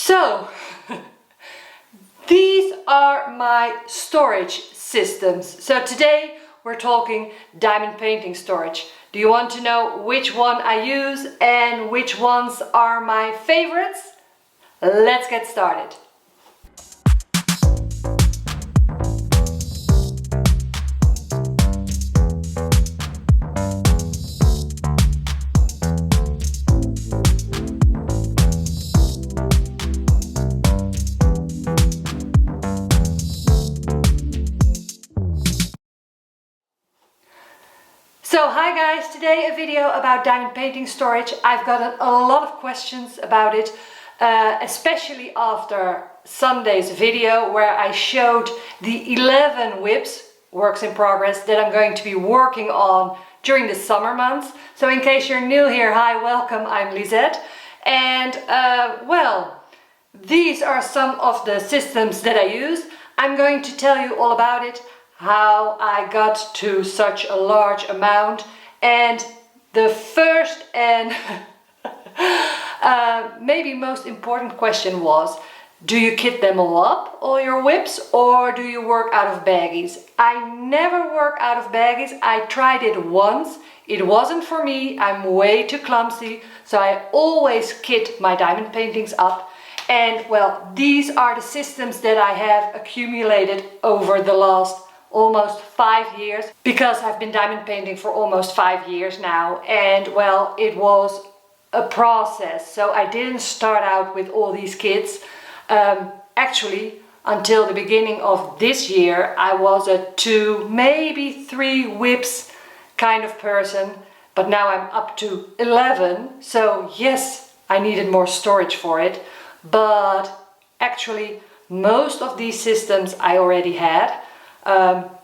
So, these are my storage systems. So today we're talking diamond painting storage. Do you want to know which one I use and which ones are my favorites? Let's get started. So hi guys, today a video about diamond painting storage. I've gotten a lot of questions about it, especially after Sunday's video where I showed the 11 whips, works in progress, that I'm going to be working on during the summer months. So in case you're new here, hi, welcome, I'm Lisette. And well, these are some of the systems that I use. I'm going to tell you all about it, how I got to such a large amount, and the first and maybe most important question was, do you kit them all up, all your whips, or do you work out of baggies? I never work out of baggies. I tried it once, it wasn't for me, I'm way too clumsy, so I always kit my diamond paintings up. And well, these are the systems that I have accumulated over the last almost 5 years, because I've been diamond painting for almost 5 years now, and well, it was a process. So I didn't start out with all these kits. Actually, until the beginning of this year, I was a 2, maybe 3 whips kind of person, but now I'm up to 11. So yes, I needed more storage for it, but actually most of these systems I already had.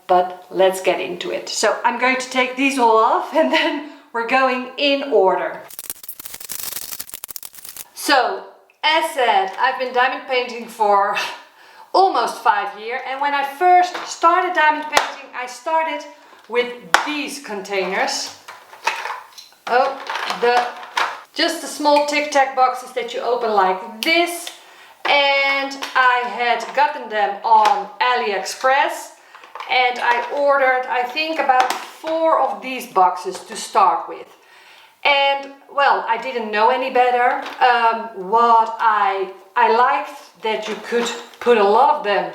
But let's get into it. So I'm going to take these all off and then we're going in order. So as said, I've been diamond painting for almost 5 years, and when I first started diamond painting, I started with these containers. Just the small Tic Tac boxes that you open like this, and I had gotten them on AliExpress. And I ordered, I think, about 4 of these boxes to start with. And well, I didn't know any better. What I liked that you could put a lot of them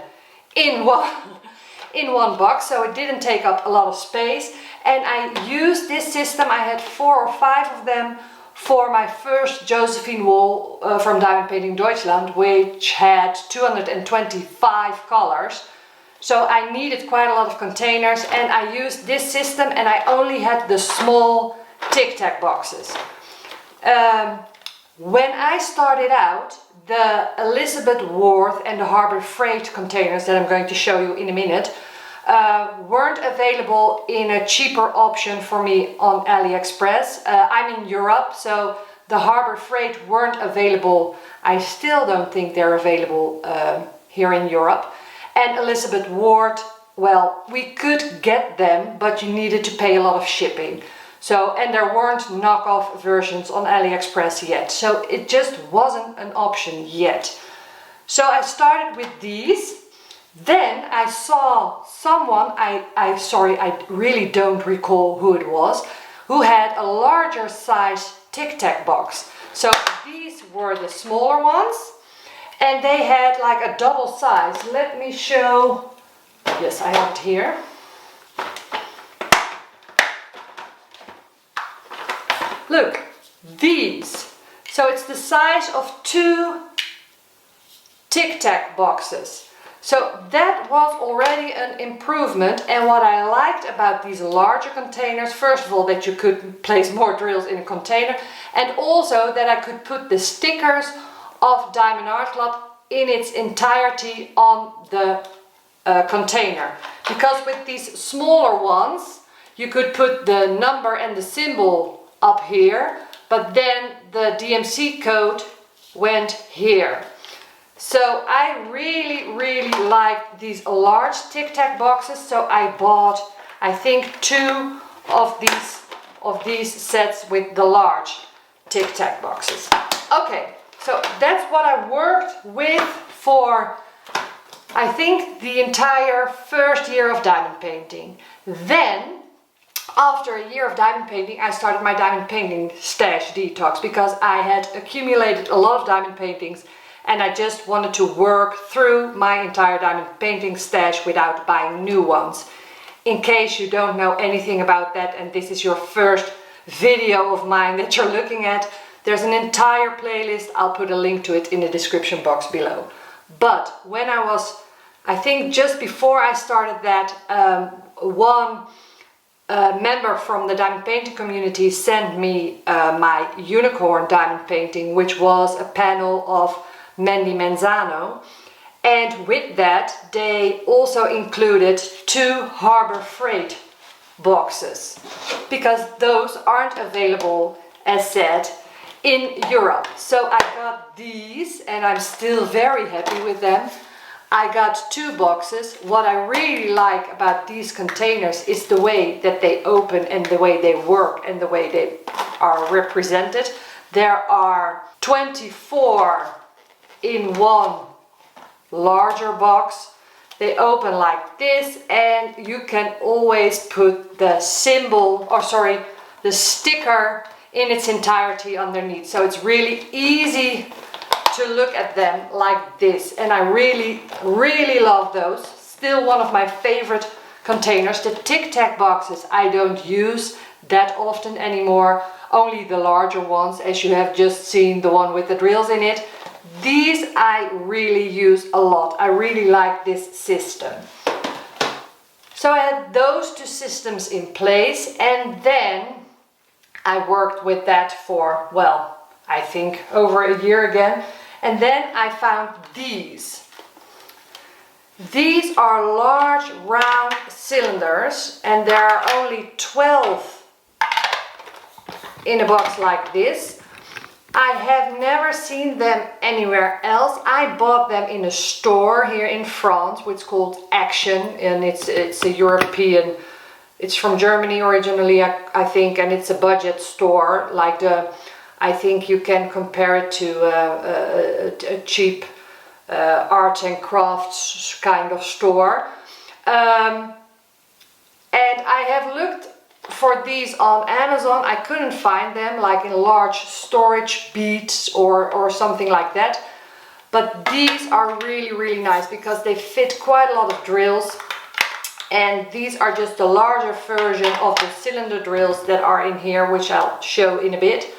in one box, so it didn't take up a lot of space. And I used this system. I had 4 or 5 of them for my first Josephine wall from Diamond Painting Deutschland, which had 225 colors. So I needed quite a lot of containers, and I used this system, and I only had the small Tic Tac boxes. When I started out, the Elizabeth Ward and the Harbor Freight containers that I'm going to show you in a minute weren't available in a cheaper option for me on AliExpress. I'm in Europe, so the Harbor Freight weren't available. I still don't think they're available here in Europe. And Elizabeth Ward, well, we could get them, but you needed to pay a lot of shipping. So, and there weren't knockoff versions on AliExpress yet. So it just wasn't an option yet. So I started with these. Then I saw someone, I really don't recall who it was, who had a larger size Tic Tac box. So these were the smaller ones. And they had like a double size. Let me show. Yes, I have it here. Look, these. So it's the size of 2 Tic Tac boxes. So that was already an improvement. And what I liked about these larger containers, first of all, that you could place more drills in a container, and also that I could put the stickers of Diamond Art Club in its entirety on the container. Because with these smaller ones, you could put the number and the symbol up here, but then the DMC code went here. So I really liked these large Tic Tac boxes, so I bought, I think, 2 of these sets with the large Tic Tac boxes. Okay, So that's what I worked with for, I think, the entire first year of diamond painting. Then, after a year of diamond painting, I started my diamond painting stash detox because I had accumulated a lot of diamond paintings and I just wanted to work through my entire diamond painting stash without buying new ones. In case you don't know anything about that and this is your first video of mine that you're looking at, there's an entire playlist. I'll put a link to it in the description box below. But when I was, I think just before I started that, one member from the diamond painting community sent me my unicorn diamond painting, which was a panel of Mandy Manzano, and with that they also included 2 Harbor Freight boxes because those aren't available, as said, in Europe. So I got these and I'm still very happy with them. I got 2 boxes. What I really like about these containers is the way that they open and the way they work and the way they are represented. There are 24 in one larger box. They open like this and you can always put the symbol, or sorry, the sticker in its entirety underneath. So it's really easy to look at them like this, and I really love those. Still one of my favorite containers. The Tic Tac boxes I don't use that often anymore, only the larger ones, as you have just seen, the one with the drills in it. These I really use a lot. I really like this system. So I had those 2 systems in place, and then I worked with that for, well, I think over a year again. And then I found these. These are large round cylinders and there are only 12 in a box like this. I have never seen them anywhere else. I bought them in a store here in France, which is called Action, and it's a European, it's from Germany originally, I think, and it's a budget store, like I think you can compare it to a cheap art and crafts kind of store. And I have looked for these on Amazon. I couldn't find them like in large storage beads or something like that. But these are really nice because they fit quite a lot of drills. And these are just the larger version of the cylinder drills that are in here, which I'll show in a bit.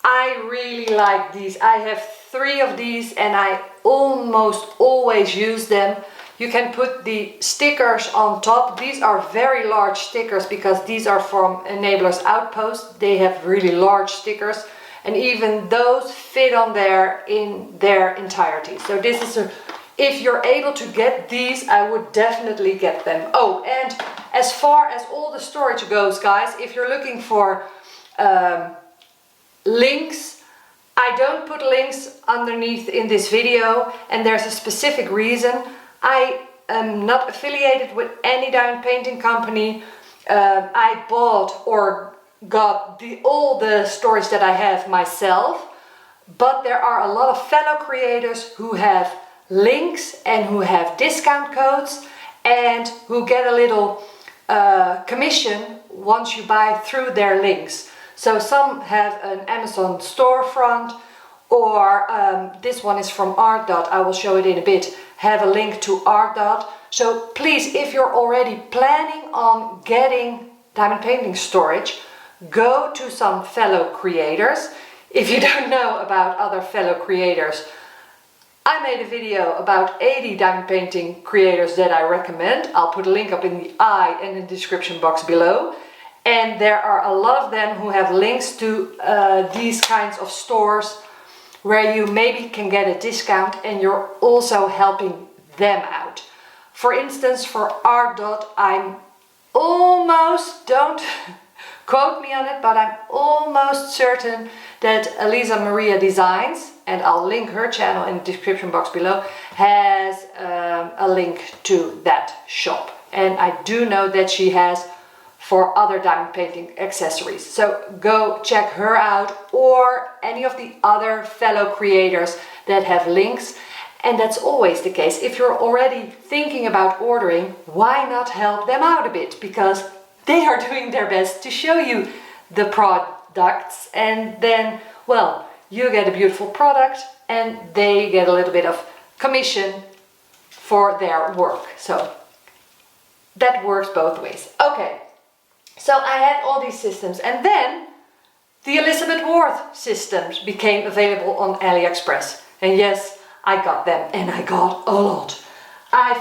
I really like these. I have 3 of these and I almost always use them. You can put the stickers on top. These are very large stickers because these are from Enablers Outpost. They have really large stickers and even those fit on there in their entirety. So this is if you're able to get these, I would definitely get them. Oh, and as far as all the storage goes, guys, if you're looking for links, I don't put links underneath in this video, and there's a specific reason. I am not affiliated with any diamond painting company. I bought or got all the storage that I have myself, but there are a lot of fellow creators who have links and who have discount codes and who get a little commission once you buy through their links. So some have an Amazon storefront, or this one is from Art Dot, I will show it in a bit, have a link to Art Dot. So please, if you're already planning on getting diamond painting storage, go to some fellow creators. If you don't know about other fellow creators, I made a video about 80 diamond painting creators that I recommend. I'll put a link up in the eye and in the description box below. And there are a lot of them who have links to these kinds of stores where you maybe can get a discount and you're also helping them out. For instance, for Art Dot, I'm almost, don't quote me on it, but I'm almost certain that Elisa Maria Designs, and I'll link her channel in the description box below, has a link to that shop. And I do know that she has for other diamond painting accessories. So go check her out, or any of the other fellow creators that have links. And that's always the case. If you're already thinking about ordering, why not help them out a bit? Because they are doing their best to show you the products, and then, well, you get a beautiful product and they get a little bit of commission for their work. So that works both ways. Okay, so I had all these systems, and then the Elizabeth Ward systems became available on AliExpress. And yes, I got them, and I got a lot. I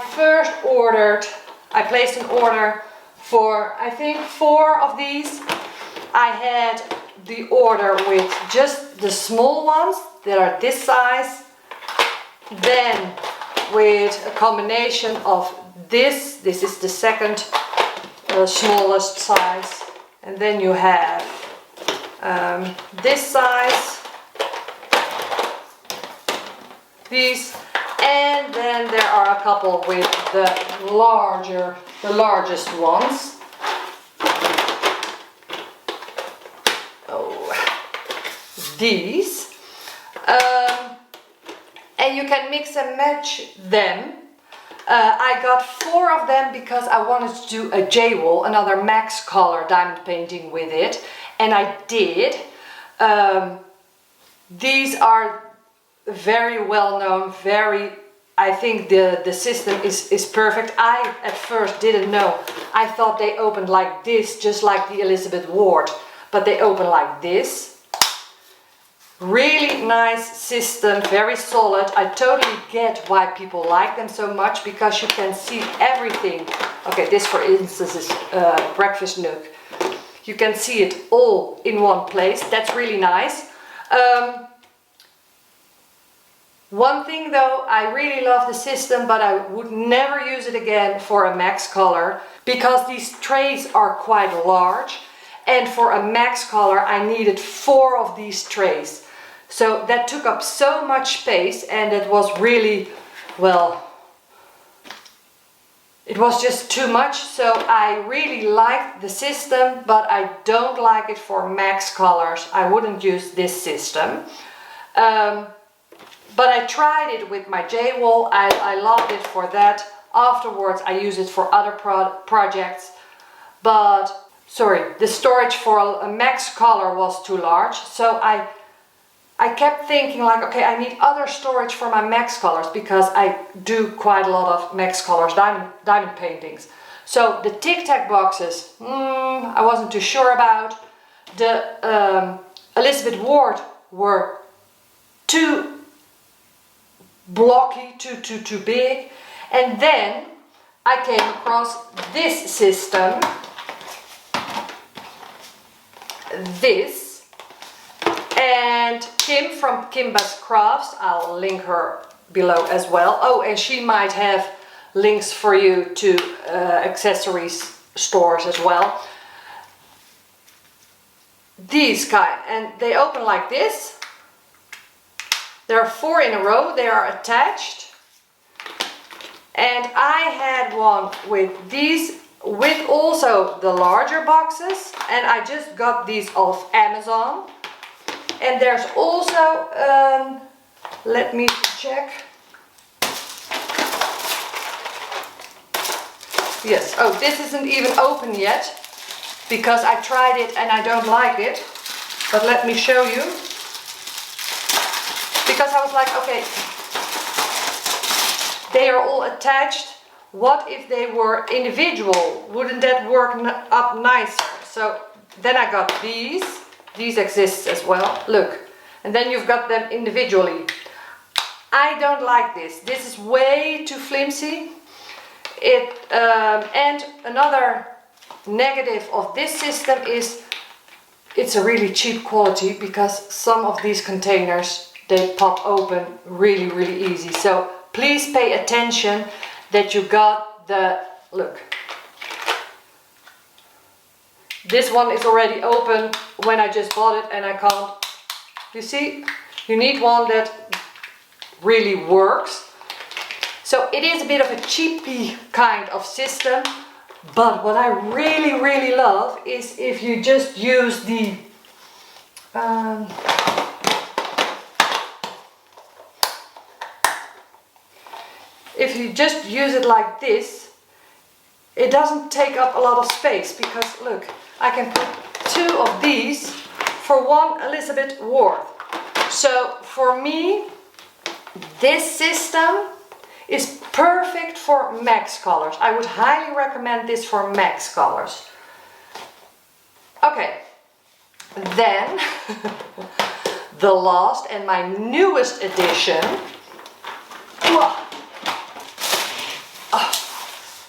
placed an order for, I think, 4 of these. I had the order with just the small ones that are this size, then with a combination of this is the second smallest size, and then you have this size, these, and then there are a couple with the largest ones. These, and you can mix and match them. I got 4 of them because I wanted to do a J-wall, another max color diamond painting with it, and I did. These are very well known, I think the system is perfect. I at first didn't know. I thought they opened like this, just like the Elizabeth Ward, but they open like this. Really nice system, very solid. I totally get why people like them so much, because you can see everything. Okay, this for instance is breakfast nook. You can see it all in one place. That's really nice. One thing though, I really love the system, but I would never use it again for a max color, because these trays are quite large, and for a max color I needed 4 of these trays. So that took up so much space, and it was really, well, it was just too much. So I really liked the system, but I don't like it for max colors. I wouldn't use this system. But I tried it with my J-wall. I loved it for that. Afterwards I use it for other projects, but sorry, the storage for a max color was too large. So I kept thinking like, okay, I need other storage for my max colors, because I do quite a lot of max colors diamond paintings. So the Tic Tac boxes, I wasn't too sure about. The Elizabeth Ward were too blocky, too big. And then I came across this system, and Kim from Kimba Crafts, I'll link her below as well. Oh, and she might have links for you to accessories stores as well. These kind, and they open like this. There are 4 in a row, they are attached. And I had one with these, with also the larger boxes, and I just got these off Amazon. And there's also, let me check. Yes, oh, this isn't even open yet, because I tried it and I don't like it. But let me show you. Because I was like, okay, they are all attached. What if they were individual? Wouldn't that work up nicer? So then I got these. These exist as well, look. And then you've got them individually. I don't like this. This is way too flimsy. And another negative of this system is it's a really cheap quality, because some of these containers, they pop open really easy. So please pay attention that you got the, look. This one is already open when I just bought it, and I can't, you see, you need one that really works. So it is a bit of a cheapy kind of system, But what I really love is if you just use the if you just use it like this, it doesn't take up a lot of space, because look, I can put 2 of these for 1 Elizabeth Ward. So for me, this system is perfect for max colors. I would highly recommend this for max colors. Okay, then the last and my newest addition.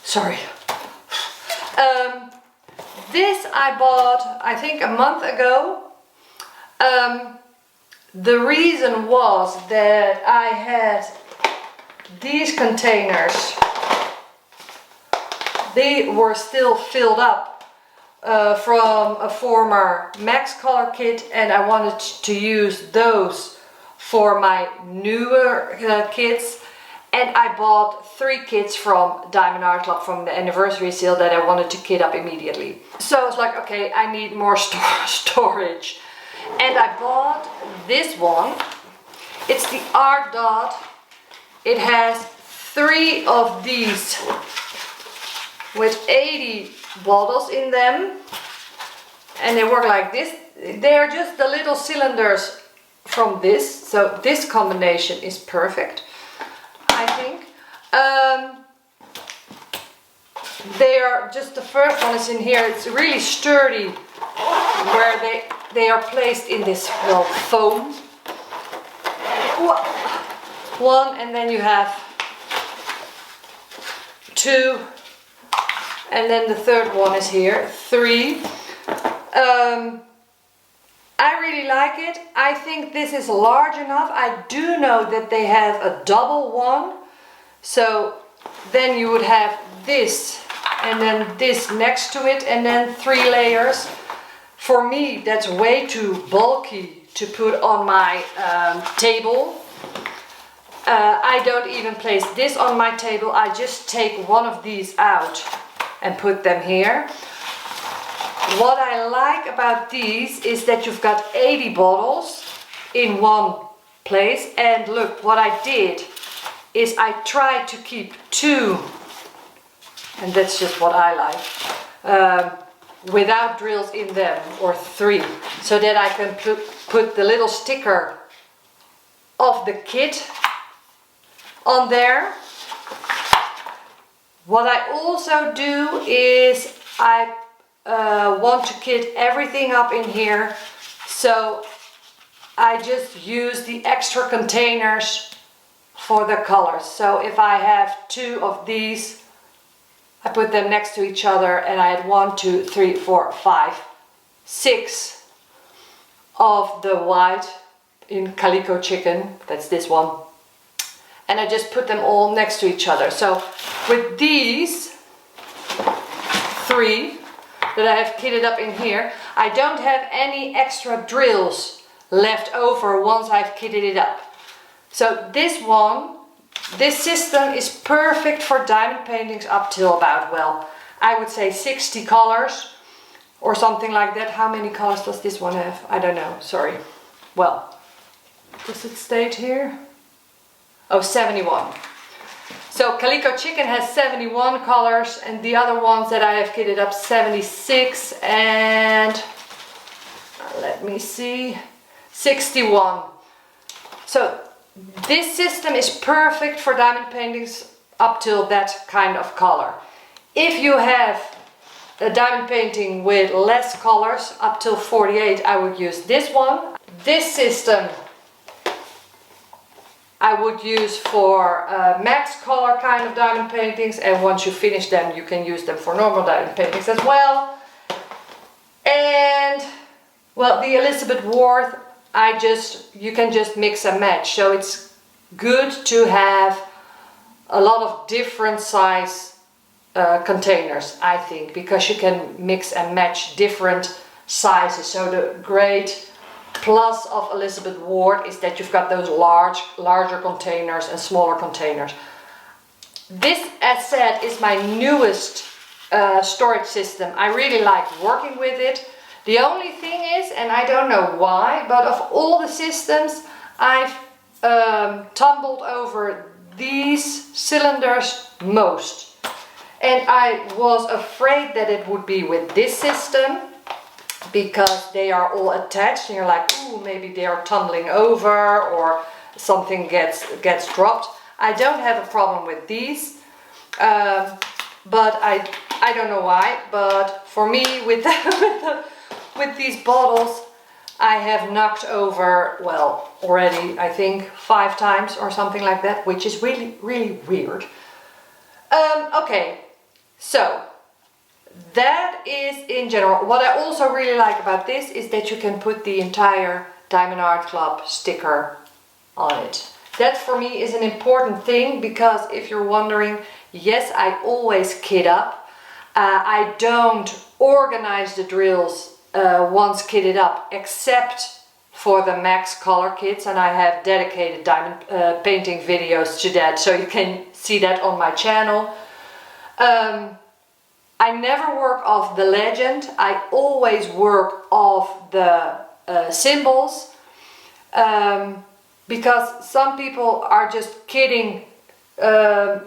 Sorry. This I bought, I think, a month ago. The reason was that I had these containers. They were still filled up from a former Max Color kit, and I wanted to use those for my newer kits. And I bought 3 kits from Diamond Art Club from the anniversary sale that I wanted to kit up immediately. So I was like, okay, I need more storage. And I bought this one. It's the Art Dot. It has 3 of these with 80 bottles in them. And they work like this. They are just the little cylinders from this. So this combination is perfect, I think. They are just, the first one is in here. It's really sturdy where they are placed in this little foam. 1, and then you have 2, and then the third one is here, 3. I really like it. I think this is large enough. I do know that they have a double one, so then you would have this and then this next to it, and then 3 layers. For me, that's way too bulky to put on my table. I don't even place this on my table. I just take one of these out and put them here. What I like about these is that you've got 80 bottles in one place. And look, what I did is I tried to keep 2, and that's just what I like, without drills in them, or 3, so that I can put the little sticker of the kit on there. What I also do is I want to kit everything up in here, so I just use the extra containers for the colors. So if I have 2 of these, I put them next to each other, and I had 1, 2, 3, 4, 5, 6 of the white in Calico Chicken, that's this one, and I just put them all next to each other. So with these 3 that I have kitted up in here, I don't have any extra drills left over once I've kitted it up. So this system is perfect for diamond paintings up till about, well, I would say 60 colors or something like that. How many colors does this one have? I don't know, sorry. Well, does it state here? Oh, 71. So Calico Chicken has 71 colors, and the other ones that I have kitted up, 76, and let me see, 61. So this system is perfect for diamond paintings up till that kind of color. If you have a diamond painting with less colors, up till 48, I would use this one. This system I would use for max color kind of diamond paintings, and once you finish them, you can use them for normal diamond paintings as well. And well, the Elizabeth Ward, you can just mix and match. So it's good to have a lot of different size containers, I think, because you can mix and match different sizes. So the great plus of Elizabeth Ward is that you've got those larger containers and smaller containers. This, as said, is my newest storage system. I really like working with it. The only thing is, and I don't know why, but of all the systems, I've tumbled over these cylinders most. And I was afraid that it would be with this system, because they are all attached and you're like, ooh, maybe they are tumbling over or something gets dropped. I don't have a problem with these, but I don't know why, but for me with these bottles I have knocked over, well, already I think 5 times or something like that, which is really weird. Okay, so that is in general. What I also really like about this is that you can put the entire Diamond Art Club sticker on it. That for me is an important thing, because if you're wondering, yes, I always kit up. I don't organize the drills once kitted up, except for the max color kits, and I have dedicated diamond painting videos to that, so you can see that on my channel. I never work off the legend. I always work off the symbols, because some people are just kidding,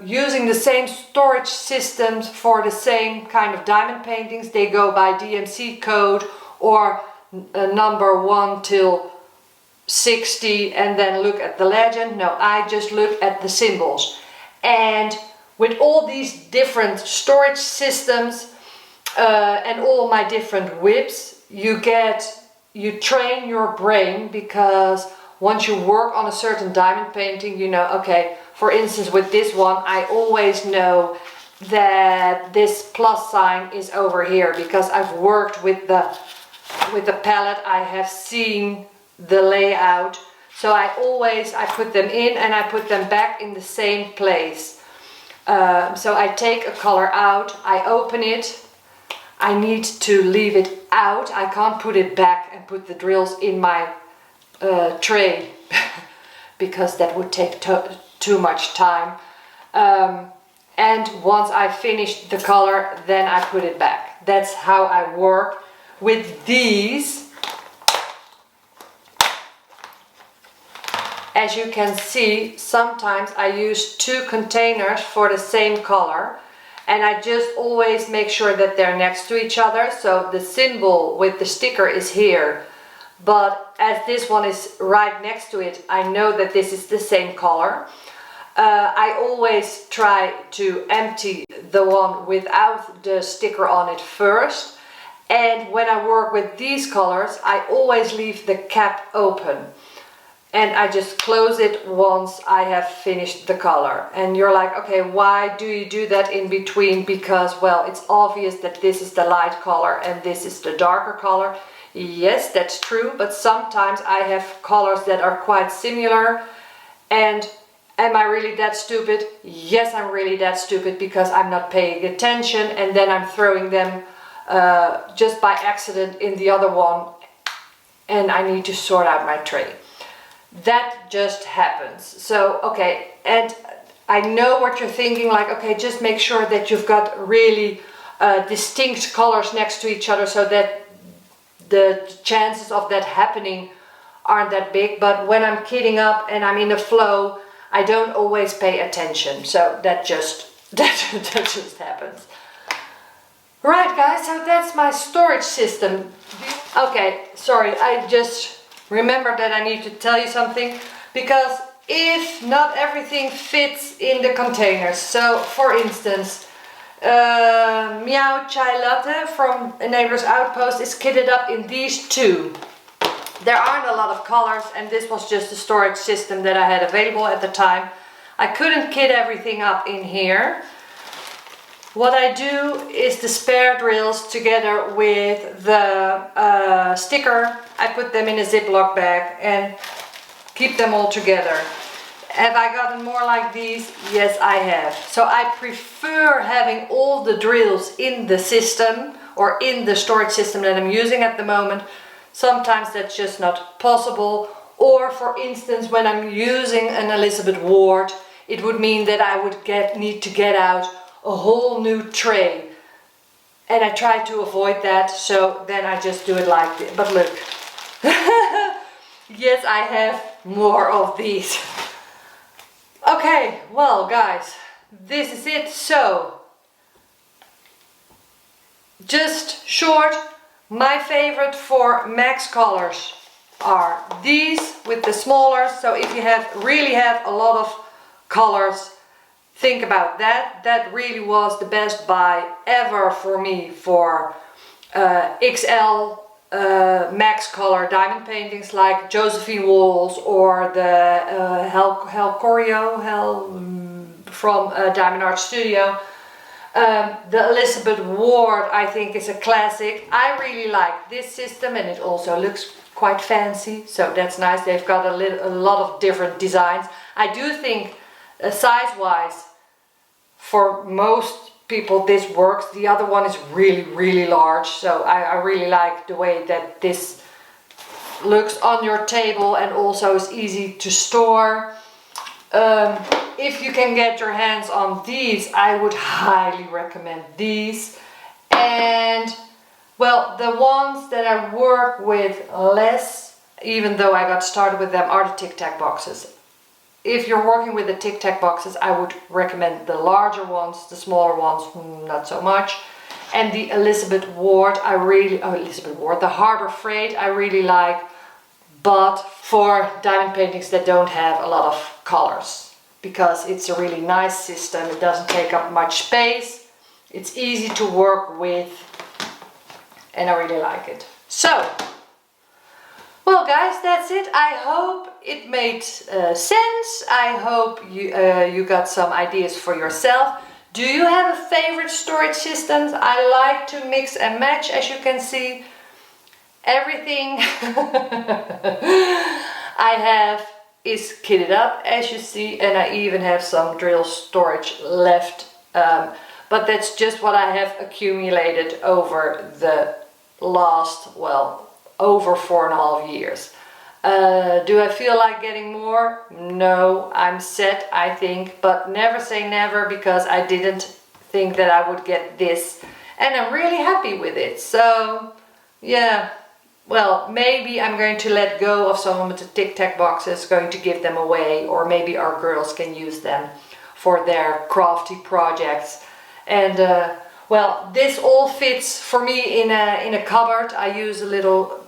using the same storage systems for the same kind of diamond paintings. They go by DMC code or number 1 till 60 and then look at the legend. No, I just look at the symbols. And with all these different storage systems and all my different whips, you train your brain, because once you work on a certain diamond painting, you know, okay, for instance with this one, I always know that this plus sign is over here, because I've worked with the palette, I have seen the layout, so I put them in and I put them back in the same place. So I take a color out, I open it, I need to leave it out, I can't put it back and put the drills in my tray because that would take too much time. And once I finish the color, then I put it back. That's how I work with these. As you can see, sometimes I use 2 containers for the same color, and I just always make sure that they're next to each other. So the symbol with the sticker is here, but as this one is right next to it, I know that this is the same color. I always try to empty the one without the sticker on it first, and when I work with these colors, I always leave the cap open. And I just close it once I have finished the color. And you're like, okay, why do you do that in between? Because, well, it's obvious that this is the light color and this is the darker color. Yes, that's true, but sometimes I have colors that are quite similar. And am I really that stupid? Yes, I'm really that stupid, because I'm not paying attention and then I'm throwing them just by accident in the other one, and I need to sort out my tray. That just happens. So, okay, and I know what you're thinking, like, okay, just make sure that you've got really distinct colors next to each other so that the chances of that happening aren't that big. But when I'm kitting up and I'm in the flow, I don't always pay attention. So that just happens. Right, guys, so that's my storage system. Okay, sorry, I just remember that I need to tell you something, because if not everything fits in the containers. So for instance, Meow Chai Latte from a Neighbor's Outpost is kitted up in these 2. There aren't a lot of colors, and this was just the storage system that I had available at the time. I couldn't kit everything up in here. What I do is the spare drills together with the sticker. I put them in a Ziploc bag and keep them all together. Have I gotten more like these? Yes, I have. So I prefer having all the drills in the system, or in the storage system that I'm using at the moment. Sometimes that's just not possible. Or for instance, when I'm using an Elizabeth Ward, it would mean that I would need to get out a whole new tray. And I try to avoid that, so then I just do it like this. But look, yes, I have more of these. Okay, well guys, this is it. So, just short, my favorite for max colors are these with the smaller. So if you really have a lot of colors, think about that. That really was the best buy ever for me for XL max color diamond paintings like Josephine Walls or the Hel Corio from Diamond Art Studio. The Elizabeth Ward, I think, is a classic. I really like this system, and it also looks quite fancy, so that's nice. They've got a lot of different designs. I do think size-wise, for most people this works. The other one is really large, so I really like the way that this looks on your table and also is easy to store. If you can get your hands on these, I would highly recommend these. And well, the ones that I work with less, even though I got started with them, are the Tic Tac boxes. If you're working with the Tic Tac boxes, I would recommend the larger ones. The smaller ones, not so much. And the Elizabeth Ward, the Harbor Freight, I really like, but for diamond paintings that don't have a lot of colors, because it's a really nice system. It doesn't take up much space. It's easy to work with, and I really like it. So, well guys, that's it. I hope it made sense. I hope you got some ideas for yourself. Do you have a favorite storage system? I like to mix and match, as you can see. Everything I have is kitted up, as you see, and I even have some drill storage left. But that's just what I have accumulated over the last, well, over 4.5 years. Do I feel like getting more? No, I'm set, I think, but never say never, because I didn't think that I would get this, and I'm really happy with it. So yeah, well, maybe I'm going to let go of some of the Tic Tac boxes, going to give them away, or maybe our girls can use them for their crafty projects. And well, this all fits for me in a cupboard. I use a little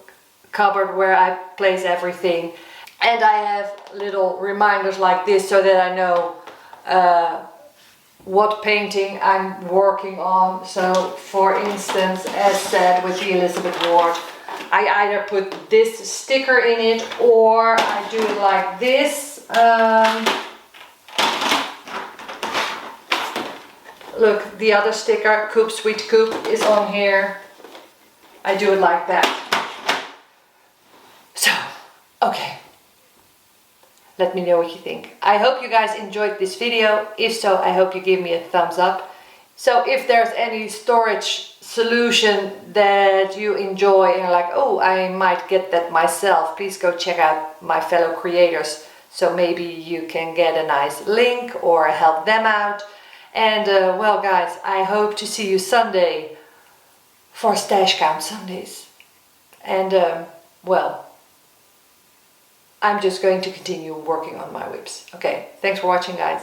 cupboard where I place everything, and I have little reminders like this so that I know what painting I'm working on. So for instance, as said with the Elizabeth Ward, I either put this sticker in it or I do it like this. Look, the other sticker, Coop Sweet Coop, is on here. I do it like that. So, okay. Let me know what you think. I hope you guys enjoyed this video. If so, I hope you give me a thumbs up. So if there's any storage solution that you enjoy and you're like, oh, I might get that myself, please go check out my fellow creators. So maybe you can get a nice link or help them out. And well guys, I hope to see you Sunday for Stash Count Sundays. And well, I'm just going to continue working on my whips. Okay, thanks for watching guys.